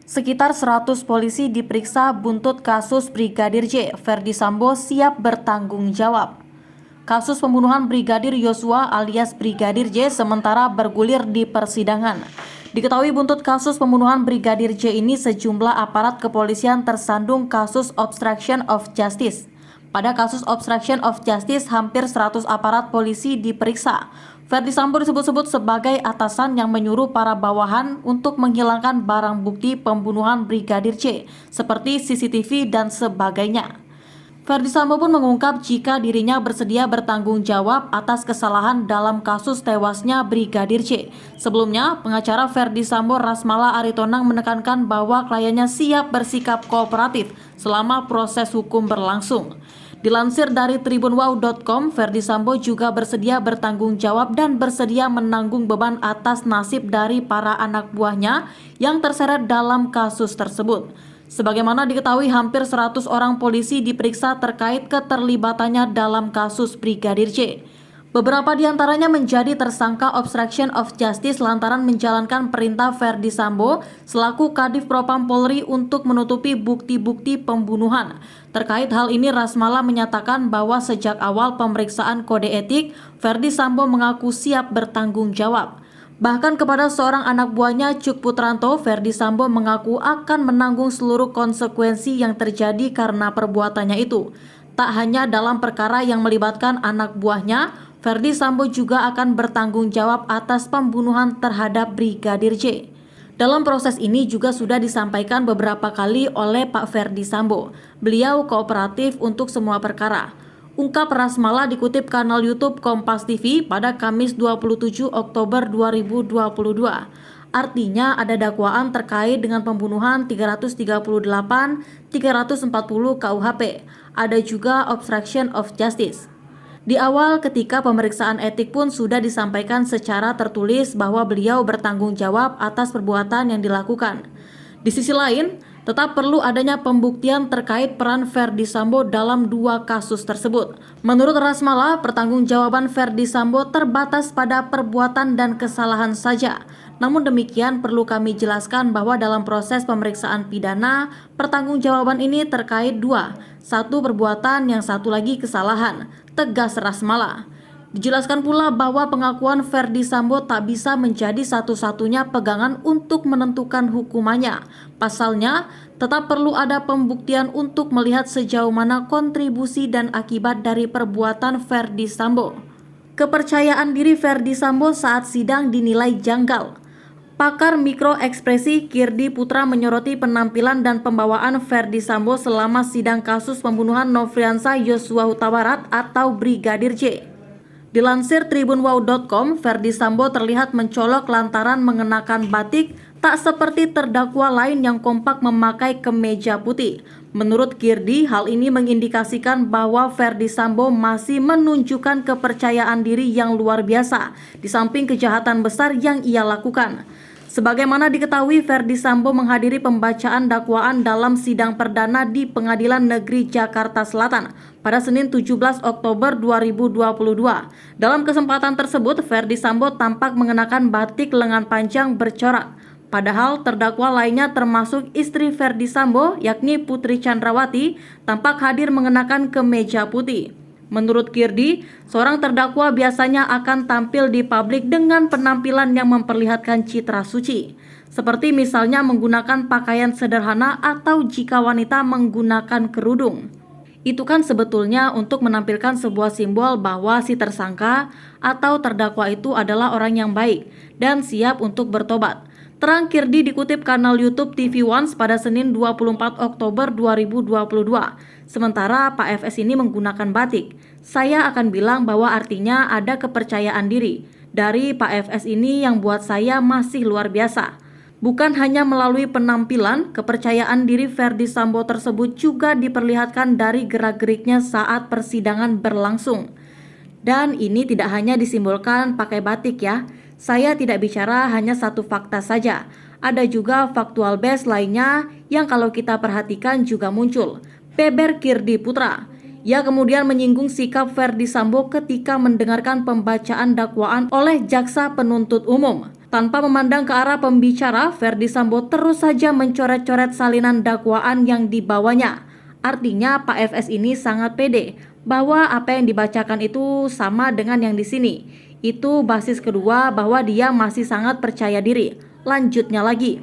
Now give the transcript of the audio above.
Sekitar 100 polisi diperiksa buntut kasus Brigadir J. Ferdi Sambo siap bertanggung jawab. Kasus pembunuhan Brigadir Yosua alias Brigadir J sementara bergulir di persidangan. Diketahui buntut kasus pembunuhan Brigadir J ini sejumlah aparat kepolisian tersandung kasus obstruction of justice. Pada kasus obstruction of justice, hampir 100 aparat polisi diperiksa. Ferdi Sambo disebut-sebut sebagai atasan yang menyuruh para bawahan untuk menghilangkan barang bukti pembunuhan Brigadir J, seperti CCTV dan sebagainya. Ferdi Sambo pun mengungkap jika dirinya bersedia bertanggung jawab atas kesalahan dalam kasus tewasnya Brigadir J. Sebelumnya, pengacara Ferdi Sambo Rasmala Aritonang menekankan bahwa kliennya siap bersikap kooperatif selama proses hukum berlangsung. Dilansir dari tribunwow.com, Ferdi Sambo juga bersedia bertanggung jawab dan bersedia menanggung beban atas nasib dari para anak buahnya yang terseret dalam kasus tersebut. Sebagaimana diketahui, hampir 100 orang polisi diperiksa terkait keterlibatannya dalam kasus Brigadir J. Beberapa di antaranya menjadi tersangka obstruction of justice lantaran menjalankan perintah Ferdi Sambo selaku Kadif Propam Polri untuk menutupi bukti-bukti pembunuhan. Terkait hal ini, Rasmala menyatakan bahwa sejak awal pemeriksaan kode etik, Ferdi Sambo mengaku siap bertanggung jawab. Bahkan kepada seorang anak buahnya, Cuk Putranto, Ferdi Sambo mengaku akan menanggung seluruh konsekuensi yang terjadi karena perbuatannya itu. Tak hanya dalam perkara yang melibatkan anak buahnya, Ferdi Sambo juga akan bertanggung jawab atas pembunuhan terhadap Brigadir J. Dalam proses ini juga sudah disampaikan beberapa kali oleh Pak Ferdi Sambo. Beliau kooperatif untuk semua perkara. Ungkap Rasmala dikutip kanal YouTube Kompas TV pada Kamis 27 Oktober 2022. Artinya ada dakwaan terkait dengan pembunuhan 338, 340 KUHP. Ada juga obstruction of justice. Di awal ketika pemeriksaan etik pun sudah disampaikan secara tertulis bahwa beliau bertanggung jawab atas perbuatan yang dilakukan. Di sisi lain, tetap perlu adanya pembuktian terkait peran Ferdi Sambo dalam dua kasus tersebut. Menurut Rasmala, pertanggungjawaban Ferdi Sambo terbatas pada perbuatan dan kesalahan saja. Namun demikian perlu kami jelaskan bahwa dalam proses pemeriksaan pidana, pertanggungjawaban ini terkait dua, satu perbuatan yang satu lagi kesalahan, tegas Rasmala. Dijelaskan pula bahwa pengakuan Ferdi Sambo tak bisa menjadi satu-satunya pegangan untuk menentukan hukumannya. Pasalnya, tetap perlu ada pembuktian untuk melihat sejauh mana kontribusi dan akibat dari perbuatan Ferdi Sambo. Kepercayaan diri Ferdi Sambo saat sidang dinilai janggal. Pakar mikroekspresi Kirdi Putra menyoroti penampilan dan pembawaan Ferdi Sambo selama sidang kasus pembunuhan Nofriansah Yosua Huta Barat atau Brigadir J. Dilansir tribunwow.com, Ferdi Sambo terlihat mencolok lantaran mengenakan batik, tak seperti terdakwa lain yang kompak memakai kemeja putih. Menurut Kirdi, hal ini mengindikasikan bahwa Ferdi Sambo masih menunjukkan kepercayaan diri yang luar biasa, di samping kejahatan besar yang ia lakukan. Sebagaimana diketahui, Ferdi Sambo menghadiri pembacaan dakwaan dalam sidang perdana di Pengadilan Negeri Jakarta Selatan pada Senin 17 Oktober 2022. Dalam kesempatan tersebut, Ferdi Sambo tampak mengenakan batik lengan panjang bercorak. Padahal terdakwa lainnya termasuk istri Ferdi Sambo, yakni Putri Chandrawati, tampak hadir mengenakan kemeja putih. Menurut Kirdi, seorang terdakwa biasanya akan tampil di publik dengan penampilan yang memperlihatkan citra suci, seperti misalnya menggunakan pakaian sederhana atau jika wanita menggunakan kerudung. Itu kan sebetulnya untuk menampilkan sebuah simbol bahwa si tersangka atau terdakwa itu adalah orang yang baik dan siap untuk bertobat. Terang Kirdi dikutip kanal YouTube TV Once pada Senin 24 Oktober 2022. Sementara Pak FS ini menggunakan batik. Saya akan bilang bahwa artinya ada kepercayaan diri dari Pak FS ini yang buat saya masih luar biasa. Bukan hanya melalui penampilan, kepercayaan diri Ferdi Sambo tersebut juga diperlihatkan dari gerak-geriknya saat persidangan berlangsung. Dan ini tidak hanya disimbolkan pakai batik ya. Saya tidak bicara hanya satu fakta saja. Ada juga faktual base lainnya yang kalau kita perhatikan juga muncul. Beber Kirdi Putra. Ia kemudian menyinggung sikap Ferdi Sambo ketika mendengarkan pembacaan dakwaan oleh jaksa penuntut umum. Tanpa memandang ke arah pembicara, Ferdi Sambo terus saja mencoret-coret salinan dakwaan yang dibawanya. Artinya Pak FS ini sangat pede bahwa apa yang dibacakan itu sama dengan yang di sini. Itu basis kedua bahwa dia masih sangat percaya diri. Lanjutnya lagi,